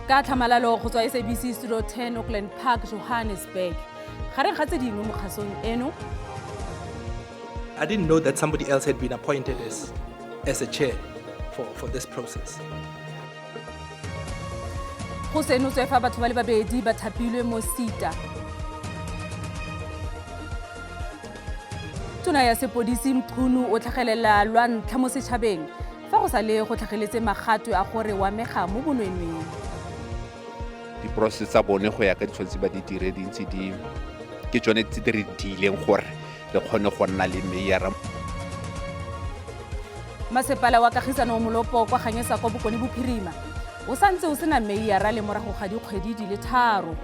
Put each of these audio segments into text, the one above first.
Ka tlhamalalo go tswa SABC Studio 10 Auckland Park, Johannesburg. Gareng ga tse dingwe mo kgasong eno. I didn't know that somebody else had been appointed as a chair for this process. Go senotswe fa batho ba le babedi ba thapilwe mo SETA. Tona ya sepodisi Mqunu o tlhagelela lwa ntlha mo setšhabeng fa go sa le go tlhageletse magato a gore wa mega mo bonwenweng. Di-process tsa bone go ya ka ditshwanetse ba di dire dintsi ke tsone tse di re dileng gore le kgone go nna le meyara. Masepala wa Kagisano Molopo kwa Ganyesa kwa Bokone Bophirima o santse o sena meyara le morago ga dikgwedi di le 3.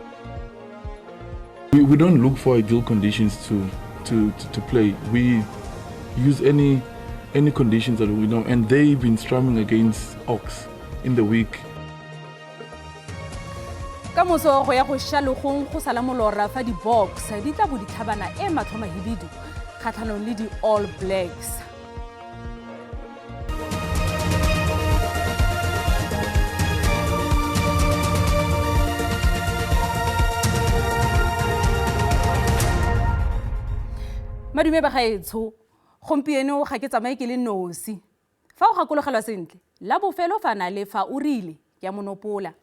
We don't look for ideal conditions to play. We use any conditions that we know, and they've been strumming against Ox in the week. Ka moso go ya go Shalogong go sala molora fa di-box di tla bo ditlhabana e matlhomahibidu kgatlhanong le di-All Blacks. Madume ba gaetsho gompieno ga ke tsamaye ke le nosi fa o gakologelwa sentle la bofelo fa na le fa o rile ke monopola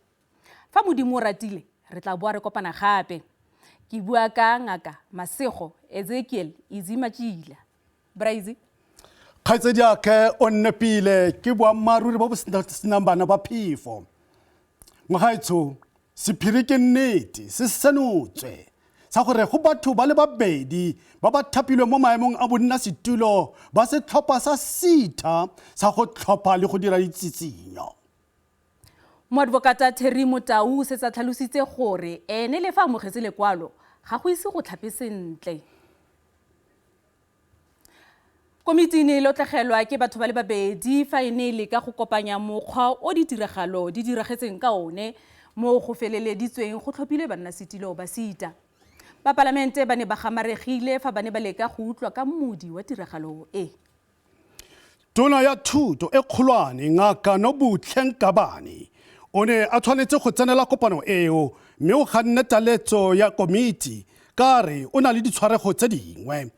fa modimo o ratile re tla boa re kopana gape ke bua ka ngaka Masego Ezekiel Izimatjila Braizi Khaitsedi ake o nnepile ke bua maruri ba bo senang bana ba phefo ngwaetso sephiri ke nnete se senotswe sa gore go batho ba le babedi ba ba thapilwe mo maemong a bonna setulo ba se tlhopha sa SETA sa go tlhopha le go dira ditsitsinyo. Moadvokata Terry Motau se tsa tlhalositse gore ene le fa mogetse lekwalo ga go ise go tlhape sentle. Komiti ne lotlegelwa ke batho ba le babedi fa ene le ka go kopanya mokgwa o ditiragalo di diragetseng ka one mo go feleleditsweng go tlhophilwe banna setilo ba SETA. Ba parlamente ba ne ba gamaregile fa ba ne ba leka go utlwa ka mmudi wa tiragalo e. Tona ya thuto e kgolwane ngaka Nobuhle Nkabane o ne a tshwanetse go tsenela kopano eo mme o ganne taletso ya komiti ka re o na le ditshwarego tse dingwe.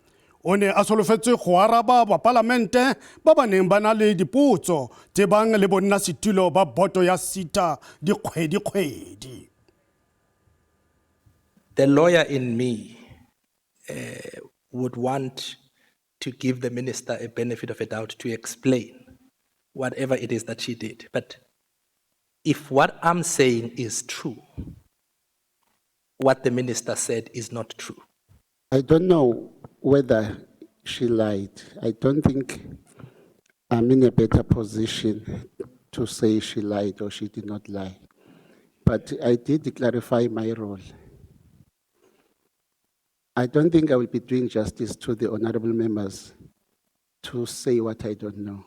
O ne a solofetse go araba ba parlamente ba ba neng ba na le dipotso tse bang le bonna setulo ba boto ya SETA dikgwedi. The lawyer in me would want to give the minister a benefit of a doubt to explain whatever it is that she did. But if what I'm saying is true, what the minister said is not true. I don't know whether she lied. I don't think I'm in a better position to say she lied or she did not lie. But I did clarify my role. I don't think I will be doing justice to the honorable members to say what I don't know.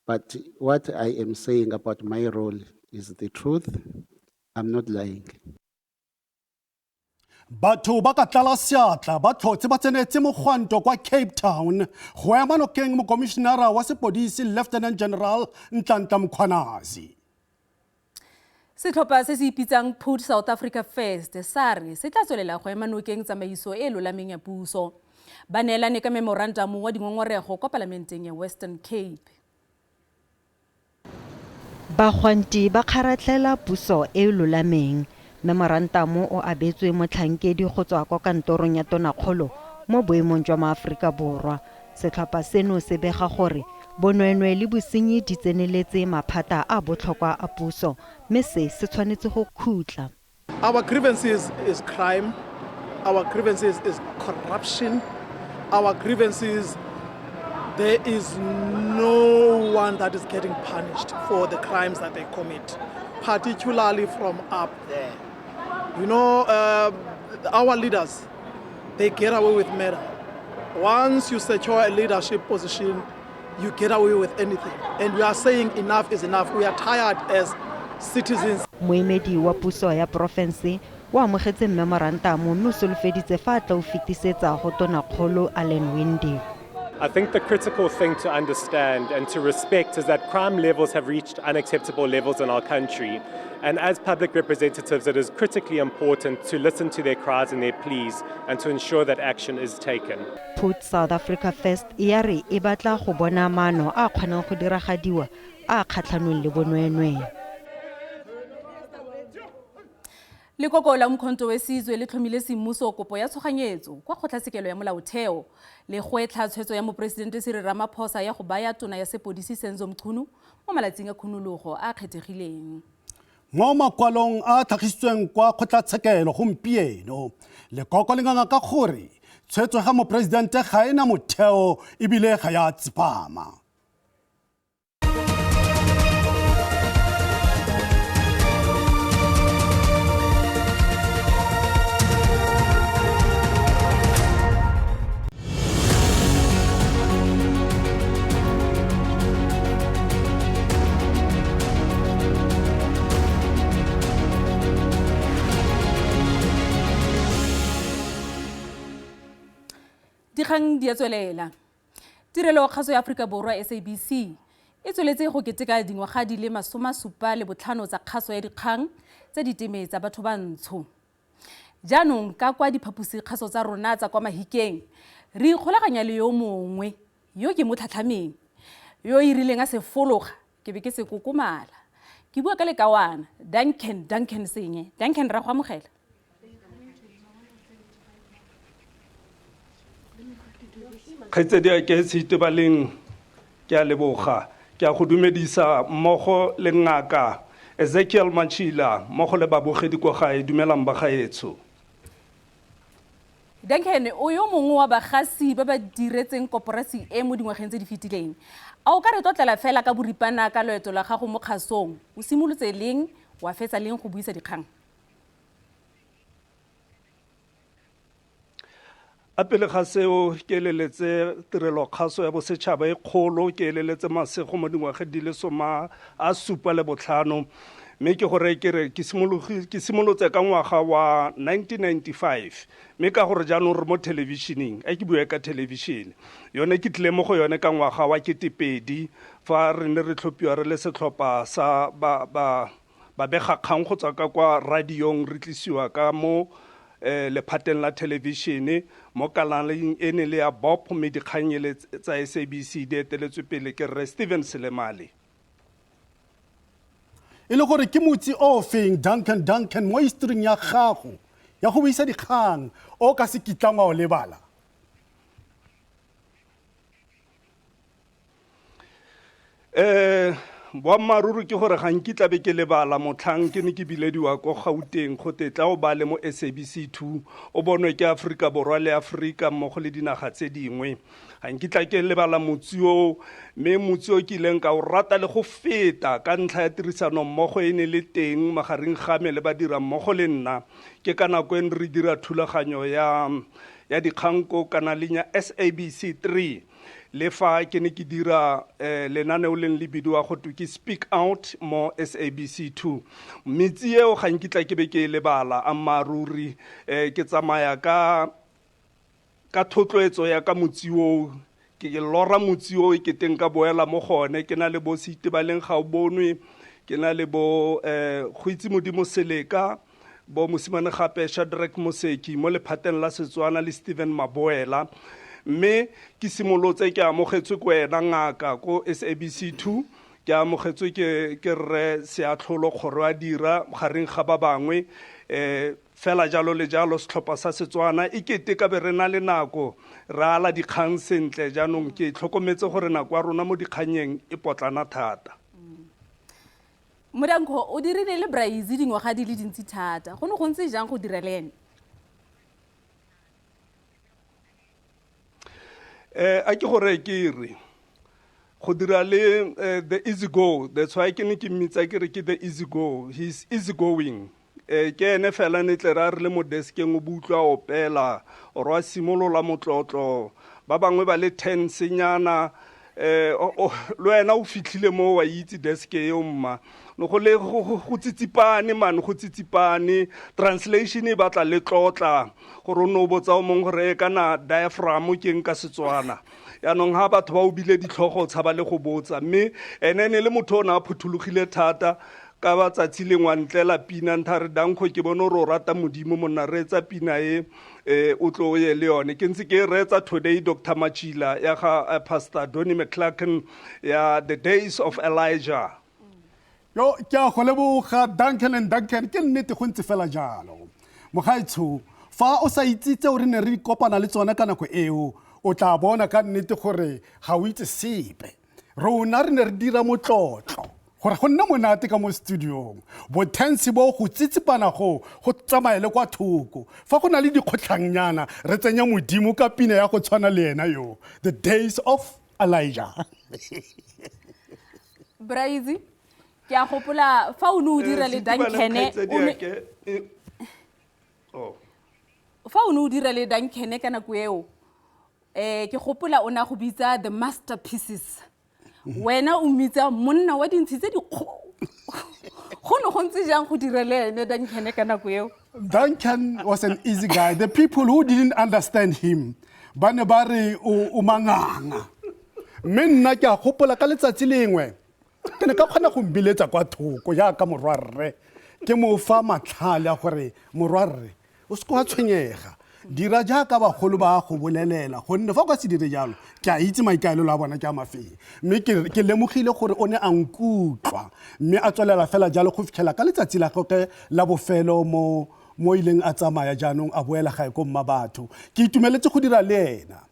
But what I am saying about my role is the truth. I'm not lying. Batho ba ka tlala seatla ba tlhotse ba tsenetse mogwanto kwa Cape Town go ema nokeng mo commissioner wa sepodisi Lieutenant General Nhlanhla Mkhwanazi. Setlhopha se se ipitsang Put South Africa First SARI se tla tswelela go ema nokeng tsamaiso e lolameng ya puso. Ba neelane ka memorandum wa dingongorego kwa parlamenteng ya Western Cape. Bagwanti ba kgaratlhela puso e lolameng. Memorandum o abetswe motlhankedi go tswa kwa kantorong ya tonakgolo mo boemong jwa maAforika Borwa. Setlhopha seno se bega gore bonwenwe le bosenyi di tseneletse maphata a botlhokwa a puso mme se tshwanetse go khutla. Our grievances is crime. Our grievances is corruption. Our grievances, there is no one that is getting punished for the crimes that they commit, particularly from up there. You know, our leaders, they get away with murder. Once you secure a leadership position, you get away with anything. And we are saying enough is enough. We are tired as citizens. Moemedi wa puso ya province wa amogetse memorandum mme o solofeditse fa tla o fetisetsa go tonakgolo Allen Winding. I think the critical thing to understand and to respect is that crime levels have reached unacceptable levels in our country. And as public representatives, it is critically important to listen to their cries and their pleas and to ensure that action is taken. Put South Africa First e re e batla go bona maano a kgonang go diragadiwa a kgatlhanong le bonweenwee. Lekoko la Umkhonto wesizwe le tlhomile semmuso kopo ya tshoganyetso kwa kgotlatshekelo ya molaotheo le gwetlha tshwetso ya moporesidente Cyril Ramaphosa ya go baya tona ya sepodisi Senzo Mchunu mo malatsing a khunologo a kgethegileng. Mo makwalong a tlhagisitsweng kwa kgotlatshekelo gompieno lekoko le nganga ka gore tshwetso ga moporesidente ga ena motheo ebile ga ya tsipama. Dikgang di a tswelela. Tirelo kgaso ya Afrika Borwa SABC e tsweletse go keteka dingwaga di le 75 tsa kgaso ya dikgang tse diteme tsa batho ba ntsho. Jaanong ka kwa diphaposi kgaso tsa rona tsa kwa Mahikeng re ikgolaganya le yo mongwe yo ke motlhatlhameng yo irileng a se fologa ke be ke se kokomala. Ke bua ka lekawana Duncan Senye. Duncan ra go amogela. Kgaitsedi a ke Seitebaleng ke a leboga ke a go dumedisa mmogo le ngaka Ezekiel Machila mmogo le babogedi kwa gae dumelang ba gaetso. Duncan o yo mongwe wa bagasi ba ba diretseng koporasi e mo dingwageng tse di fetileng a o ka re tlotlela fela ka boripana ka loeto la gago mo kgasong o simolotse leng wa fetsa leng go buisa dikgang. A pele ga seo ke eleletse tirelo kgaso ya bosetšhaba e kgolo ke eleletse masego mo dingwaga di le 75 mme ke gore ke simolotse ka ngwaga wa 1995 mme ka gore jaanong re mo televisioning a ke bua ka television yone ke tlile mo go yone ka ngwaga wa 2000 fa re ne re tlhophiwa re le setlhopha sa ba bega kgang go tswa ka kwa radiong re tlisiwa ka mo lephateng la televisione mo kanaleng ene le ya Bob mme dikganyele tsa SABC di eteletswe pele ke Re Steven Selemale. E le gore ke motsi o feng Duncan mo historing ya gago ya go buisa dikgang o ka se kitlang wa o lebala? Boammaaruri ke gore ga nkitla be ke lebala motlhang ke ne ke bilediwa ko Gauteng go tetla o ba le mo SABC 2 o bonwe ke Afrika Borwa le Afrika mmogo le dinaga tse dingwe. Ga nkitla ke lebala motsi o mme motsi o ke ileng ka o rata le go feta ka ntlha ya tirisano mmogo e ne le teng magareng ga me le badira mmogo le nna ke ka nako e re dira thulaganyo ya dikgang ko kanaleng ya SABC 3 le fa ke ne ke dira lenaneo leng le bidiwa go ke Speak Out mo SABC 2 metsi eo ga nkitla ke be ke lebala a mmaruri ke tsamaya ka thotloetso ya ka motsi o ke lora motsi o ke teng ka boela mo gone ke na le bo Seitebaleng ga o bonwe ke na le bo go itse Modimo Seleka bo mosimane gape Shadrack Moseki mo lephateng la Setswana le Steven Maboela mme ke simolotse ke amogetswe ko ena ngaka ko SABC 2 ke amogetswe ke Re Seatlholo Kgoro a dira gareng ga ba bangwe fela jalo le jalo setlhopha sa Setswana e kete ka be re na le nako re ala dikgang sentle jaanong ke tlhokometse gore nako ya rona mo dikganyeng e potlana thata. Modanko o dirile le Brazil dingwaga di le dintsi thata go ne go ntse jang go dira le ene? A ke gore ke re go dira le the easy go, that's why ke ne ke mmitsa ke re ke the easy go, he's easy going. Ke ene fela ne tle ra re le mo deskeng o butlwa opela o rwa simolola motlotlo ba bangwe ba le 10 senyana le wena o fitlhile mo wa itse desk eo mma no go le go tsitsipane man go tsitsipane translation e batla le tlotla gore no botsa o mong gore kana diaphragm ke eng ka Setswana yaanong ha batho ba o bile ditlhogo tshaba le go botsa mme ene le motho o na phuthulogile thata ka ba tsatsi lengwa ntlela pina nthare danko ke bona ro rata modimo monna re etsa pina o tlo ye le yone ke ntse ke retsa today Dr. Machila ya ga Pastor Donnie McClacken ya The Days of Elijah. Yo ke a go leboga Duncan ke nnete go ntse fela jalo mogaitsho fa o sa itsitse o re ne re kopana le tsona ka nako eo o tla bona ka nnete gore ga o itse sepe rona re ne re dira motlotlo gore go nna monate ka mo studiong botensi bo go tsitsipana go tsamaele kwa thoko fa go na le dikgotlhangnyana re tsenya modimo ka pina ya go tshwana le ena yo The Days of Elijah. Braizi ke a gopola fa o ne o dira le Dankene fa o ne o dira le Dankene ka nako eo ke gopola o na go bitsa the masterpieces wena o mmitsa monna wa dintshi tse go no go ntse jang go dira le ene Dankene ka nako eo. Duncan was an easy guy. The people who didn't understand him ba ne ba re o manganga mme nna ke a gopola ka letsatsi lengwe ke ne ka kgona go mbiletsa kwa thoko ya ka morwarre ke mo fa matlhale ya gore morwarre o se kwa tshwenyega dira jaaka bagolo ba go bolelela gonne fa ka se dire jalo ke a itse maikaelelo a bona ke a mafeng mme ke lemogile gore o ne a nkutlwa mme a tswelela fela jalo go fitlhela ka letsatsi la gagwe la bofelo mo ileng a tsamaya jaanong a boela gae ko mma batho ke itumeletse go dira le ena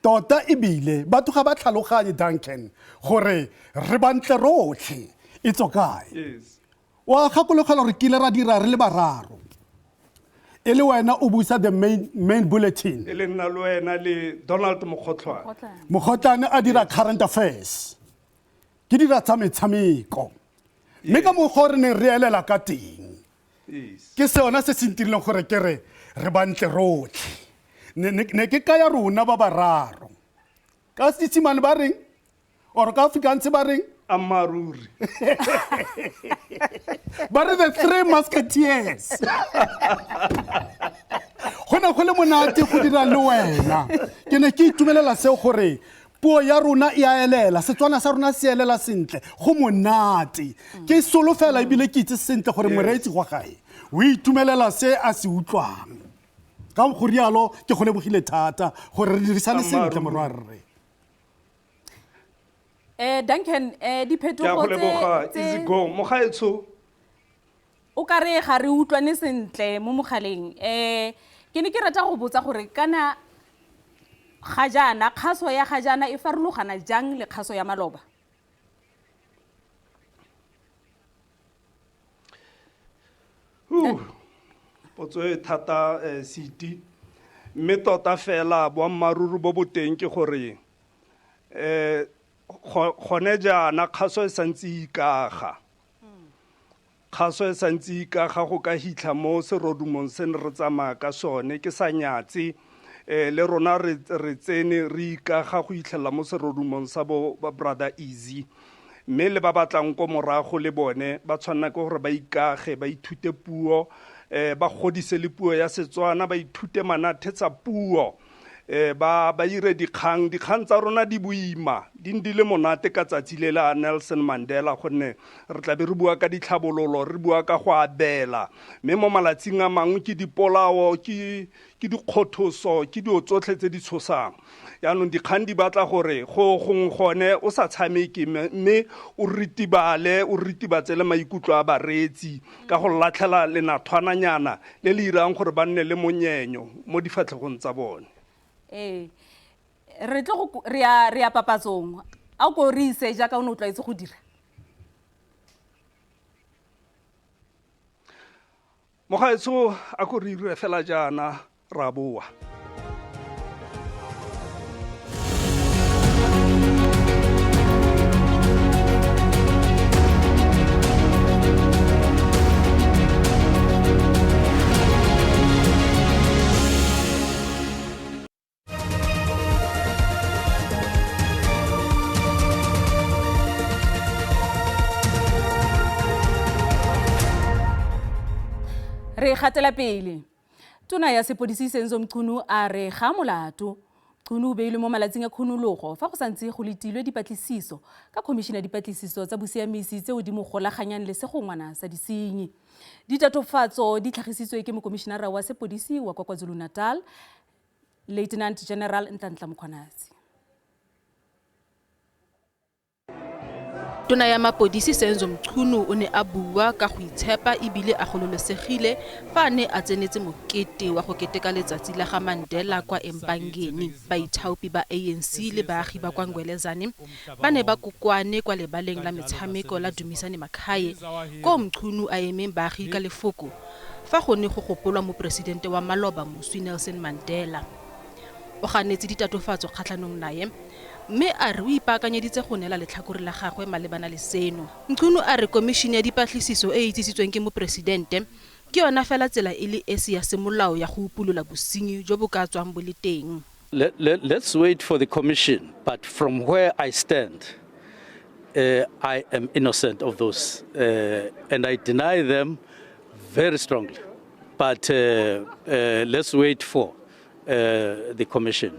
tota ebile batho ga ba tlhaloganye Duncan gore re bantle rotlhe it's okay wa gakologela gore kile ra dira re le bararo e le wena o busa the main bulletin e le nna le wena le Donald Mokgotlane a dira current affairs ke dira tsa metshameko mme ka mogore ne re elela ka teng ke sona se sentileng gore ke re bantle rotlhe ne ke kaya rona ba bararo ka Seesimane ba reng or ka Afrikaans ba reng Amaruri ba re the three musketeers go ne go le monate go dira le wena ke ne ke itumelela seo gore puo ya rona e a elela Setswana sa rona se elela sentle go monate ke solo fela ebile ke itse sentle gore moreetsi gwa gae o itumelela se a se utlwang ka go rialo ke go lebogile thata gore re dirisane sentle morwarre. Duncan diphetogo easy go mogaetsho o ka re ga re utlwane sentle mo mogaleng ke ne ke rata go botsa gore kana ga jana kgaso ya ga jana e farologana jang le kgaso ya maloba. potso e thata siti mme tota fela boammaruri bo boteng ke gore gone jaana kgaso e santse ikaga kgaso e santse ikaga go ka hitlha mo serodumong se ne re tsamaya ka sone ke sa nyatse le rona re tsene re ikaga go hitlhela mo serodumong sa bo brother Easy mme le ba batlang ko morago le bone ba tshwanna ke gore ba ikage ba ithute puo ba godise le puo ya Setswana ba ithute manathe tsa puo ba ire dikgang tsa rona di boima di ndile monate ka tsatsi le la Nelson Mandela gonne re tla be re bua ka ditlhabololo re bua ka go abela mme mo malatsing a mangwe ke dipolao ke dikgothoso ke dio tsotlhe tse di tshosang yaanong dikgang di batla gore go gone o sa tshameke mme o ritibatse le maikutlo a bareetsi ka go latlhela lenathwananyana le le irang gore ba nne le monyenyo mo difatlhegong tsa bone. Re tlo re ya papatsong a go re ise jaaka o ne o tlwaetse go dira mogaetso a go re ire fela jaana ra boa. Re gatela pele. Tona ya sepodisi Senzo Mchunu a re ga molato. Mchunu o beilwe mo malatsing a khunologo fa go santse go letilwe dipatlisiso ka Khomišene ya Dipatlisiso tsa Bosiamisi tseo di mo golaganyang le segongwana sa disenyi. Ditatofatso di tlhagisitswe ke Mokomišenara wa Sepodisi wa kwa KwaZulu-Natal, Lieutenant General Ntantla Mkhwanazi. Tona ya mapodisi Senzo Mchunu o ne a bua ka go itshepa ebile a gololesegile fa ne a tsenetse mokete wa go keteka letsatsi la ga Mandela kwa Empangeni. Baithaopi ba ANC le baagi ba kwa Ngwelezane ba ne ba kokwane kwa lebaleng la metshameko la Dumisane Makhaya ko Mchunu a emeng baagi ka lefoko fa go ne go gopolwa mo presidente wa maloba Moswi Nelson Mandela. O ganetse ditatofatso kgatlhanong naye mme a re o ipaakanyeditse go nela letlhakore la gagwe malebana le seno. Mchunu a re Khomišene ya Dipatlisiso e itsisitsweng ke mopresidente ke yona fela tsela e le esi ya semolao ya go upulola bosenyi jo bo ka tswang bo le teng. Let's wait for the commission, but from where I stand, I am innocent of those, and I deny them very strongly. But let's wait for the commission.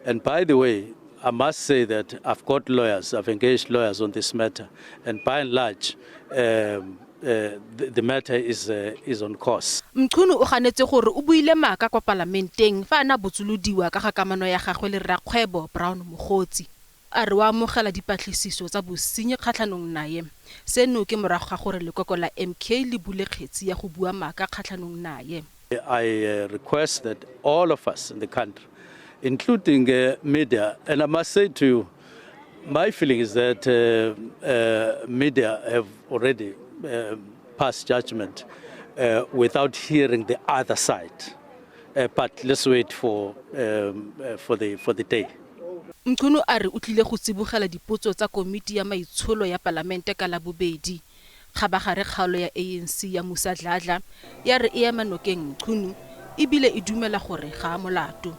And by the way, I must say that I've got lawyers, I've engaged lawyers on this matter, and by and large, the matter is on course. Mchunu o ganetse gore o buile maaka kwa parlamenteng fa ana botsolodiwa ka ga kamano ya gagwe le Rakgwebo Brown Mogotsi. A re wa amogela dipatlisiso tsa bosenyi kgatlhanong naye. Seno ke morago ga gore lekoko la MK le bule kgetsi ya go bua maaka kgatlhanong naye. I request that all of us in the country, including media, and I must say to you, my feeling is that media have already passed judgment without hearing the other side. But let's wait for the day. Mchunu a re o tlile go tsibogela dipotso tsa komiti ya maitsholo ya palamente ka la bobedi. Khabagare kgaolo ya ANC ya Musa Dladla ya re e ema nokeng Mchunu ebile e dumela gore ga molato.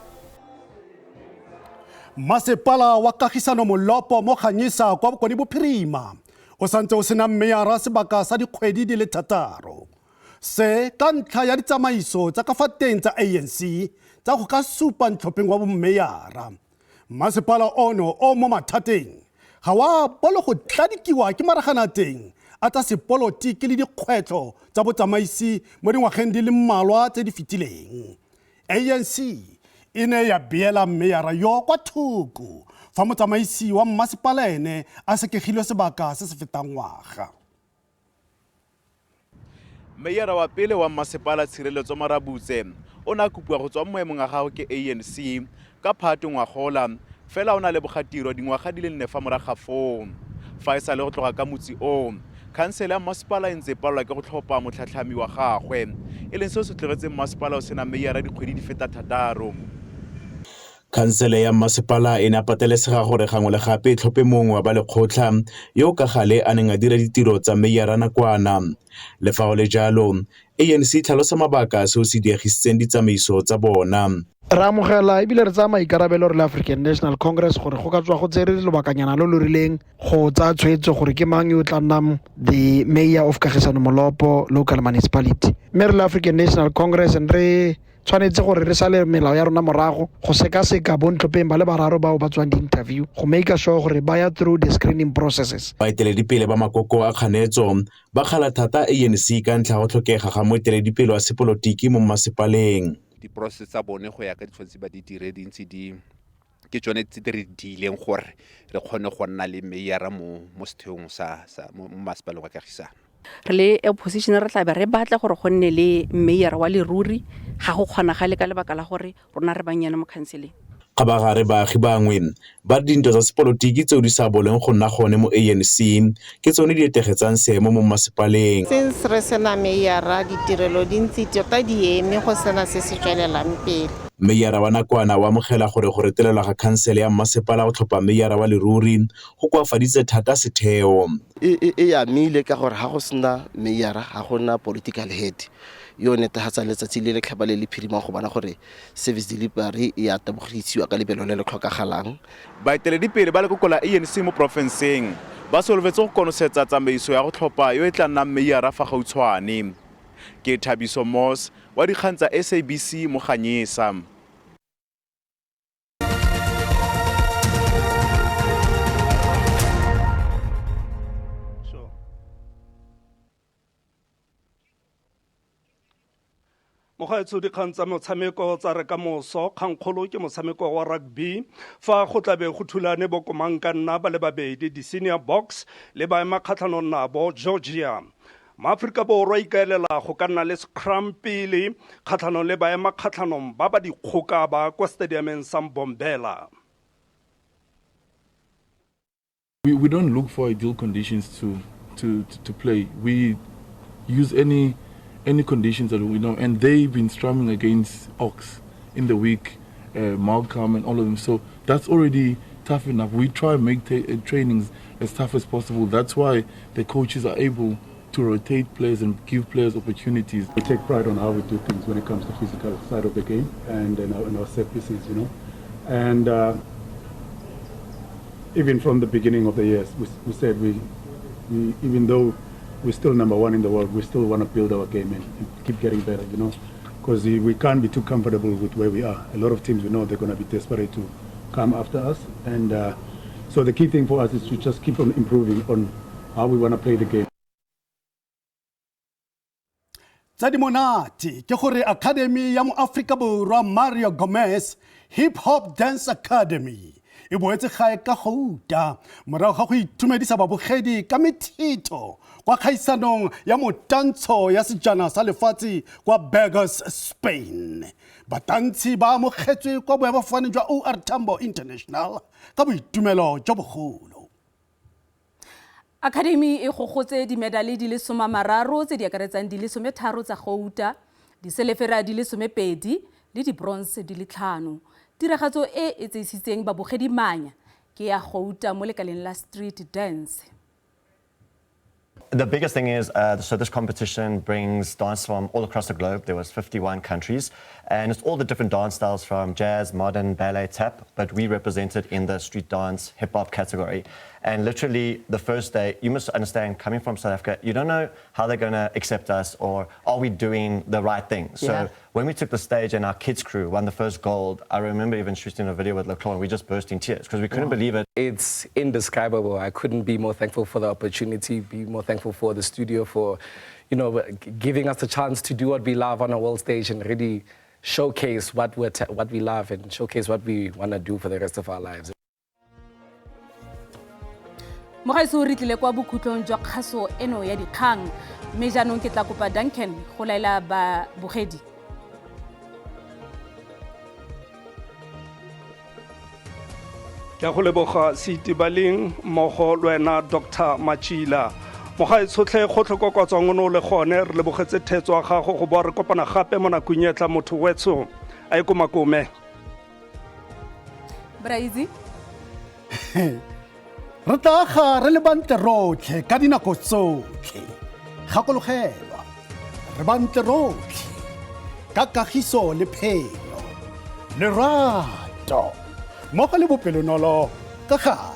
Masepala wa Kagisano Molopo mo Khanyisa kwa Bokone Bophirima o santse o sena meyara sebaka sa dikgwedi di le 3 se ka ntlha ya ditsamaiso tsa ka fa teng tsa ANC tsa go ka supa ntlhopheng wa bommeyara. Masepala ono o mo mathateng ga wa bolo go tladikiwa ke maragana teng a tsa sepolotiki le dikgwetlho tsa botsamaisi mo dingwageng di le mmalwa tse di fetileng. ANC e ne ya beela meyara yo kwa thoko fa motsamaisi wa mmasepala ene a sekegilwe sebaka se se fetang ngwaga. Meyara wa pele wa mmasepala Tshireletso Marabutse o na kopiwa go tswa mo maemong a gagwe ke ANC ka Phatwe ngwagola fela o na le bogatiro dingwaga di le 4 fa morago ga foo. Fa e sa le go tloga ka motsi o khansele ya mmasepala e ntse palelwa ke go tlhopha motlhatlhami wa gagwe e leng seo se tlogetseng mmasepala o sena meyara dikgwedi di feta 3. Khansele ya mmasepala e ne a patelesega gore gangwe le gape e tlhophe mongwe wa ba lekgotla yo ka gale a neng a dira ditiro tsa meyara nakwana. Le fa go le jalo, ANC tlhalosa mabaka seo se diegisitseng ditsamaiso tsa bona. Re amogela ebile re tsaya maikarabelo re le African National Congress gore go ka tswa go tsere lobakanyana lo lo rileng go tsaya tshwetso gore ke mang yo tla nnang the mayor of Kagisano Molopo local municipality. Mme re le African National Congress re tshwanetse gore re sale melao ya rona morago go sekaseka bontlhopheng ba le bararo bao ba tswang di-interview go make sure gore ba ya through the screening processes. Baeteledipele ba makoko a kganetso ba kgala thata ANC ka ntlha go tlhokega ga moeteledipele wa sepolotiki mo mmasepaleng. Di-process tsa bone go ya ka ditshwanetse ba di dire dintsi ke tsone tse di re dileng gore re kgone go nna le meyara mo setheong sa mmasepaleng wa Kagisano. Re le opposition re tla be re batla gore go nne le mayor wa leruri ga go kgonagale ka lebaka la gore rona re banyana mo khanseleng. Ga ba gare baagi bangwe ba dinto tsa sepolotiki tseo di sa boleng go nna gone mo ANC ke tsone di etegetsang seemo mo mmasepaleng. Since re sena meyara ditirelo dintsi tota di eme go sena se se tswelelang pele. Meyara wa nakwana wa amogela gore go retelelwa ga khansele ya mmasepala go tlhopha meyara wa leruri go koafaditse thata setheo. E amile ka gore ga go sena meyara ga gona political head yo netefatsa letsatsi le le tlhaba le le phirima go bona gore service delivery e atabogisiwa ka lebelo le le tlhokagalang. Baeteledipele ba lekoko la ANC mo profenseng ba solofetse go konosetsa tsamaiso ya go tlhopha yo e tla nnang meyara fa gautshwane. ke Thabiso Moss wa dikgang tsa SABC mo Ganyesa. Mogaetso dikgang tsa motshameko tsa re ka moso kgangkgolo ke motshameko wa rugby fa go tlabe go thulane bokomankanna ba le babedi di-senior box le baema kgatlhanong nabo Georgia. Maaforika Borwa ikaelela go ka nna le scrum pele kgatlhanong le baema kgatlhanong ba ba dikgoka ba kwa stadiumeng sa Mbombela. We don't look for ideal conditions to play. We use any conditions that we know, and they've been strumming against Ox in the week, Malcolm and all of them. So that's already tough enough. We try and make trainings as tough as possible. That's why the coaches are able to rotate players and give players opportunities. We take pride on how we do things when it comes to physical side of the game and in our set pieces, you know. And even from the beginning of the year, we said we even though we're still number one in the world, we still want to build our game and keep getting better, you know, because we can't be too comfortable with where we are. A lot of teams, we know they're going to be desperate to come after us. And so the key thing for us is to just keep on improving on how we want to play the game. Tsa di monate ke gore Academy ya mo Afrika Borwa Mario Gomez Hip Hop Dance Academy e boetse gae ka Gouta morago ga go itumedisa babogedi ka methito kwa khaisanong ya motantsho ya sejana sa lefatshe kwa Burgos, Spain. Batantshi ba amogetswe kwa boemafofane jwa OR Tambo International ka boitumelo jo bogolo. Academy e gogotse dimedale di le 30 tse di akaretsang di le 13 tsa Gouta, di selefera di le 12 le di bronze di le 5. Tiragatso e tseisitseng babogedi manya ke ya Gouta mo lekaleng la street dance. The biggest thing is, so this competition brings dance from all across the globe. There was 51 countries, and it's all the different dance styles from jazz, modern, ballet, tap, but we represented in the street dance, hip-hop category. And literally, the first day, you must understand, coming from South Africa, you don't know how they're going to accept us or are we doing the right thing. So when we took the stage and our kids crew won the first gold, I remember even shooting a video with Leclerc and we just burst in tears because we couldn't believe it. It's indescribable. I couldn't be more thankful for the opportunity, be more thankful for the studio, for, you know, giving us the chance to do what we love on a world stage and really showcase what we love and showcase what we want to do for the rest of our lives. Mogaiso re tlile kwa bokhutlong jwa kgaso eno ya dikgang mme jaanong ke tla kopa Duncan go laela ba bogedi. Ke go leboga Seitibaleng mmogo le wena Dr. Machila. Mogaetshotlhe go tlhokokotswa ngono le gone re lebogetse thetso ya gago go bo re kopana gape mo nakong e tla motho wetso a e komakome. Braizi Re tla ga re le bantle rotlhe ka dinako tsotlhe. Gakologelwa re bantle rotlhe ka kagiso le phelo. Lerato mo go le bopelonolo ka ga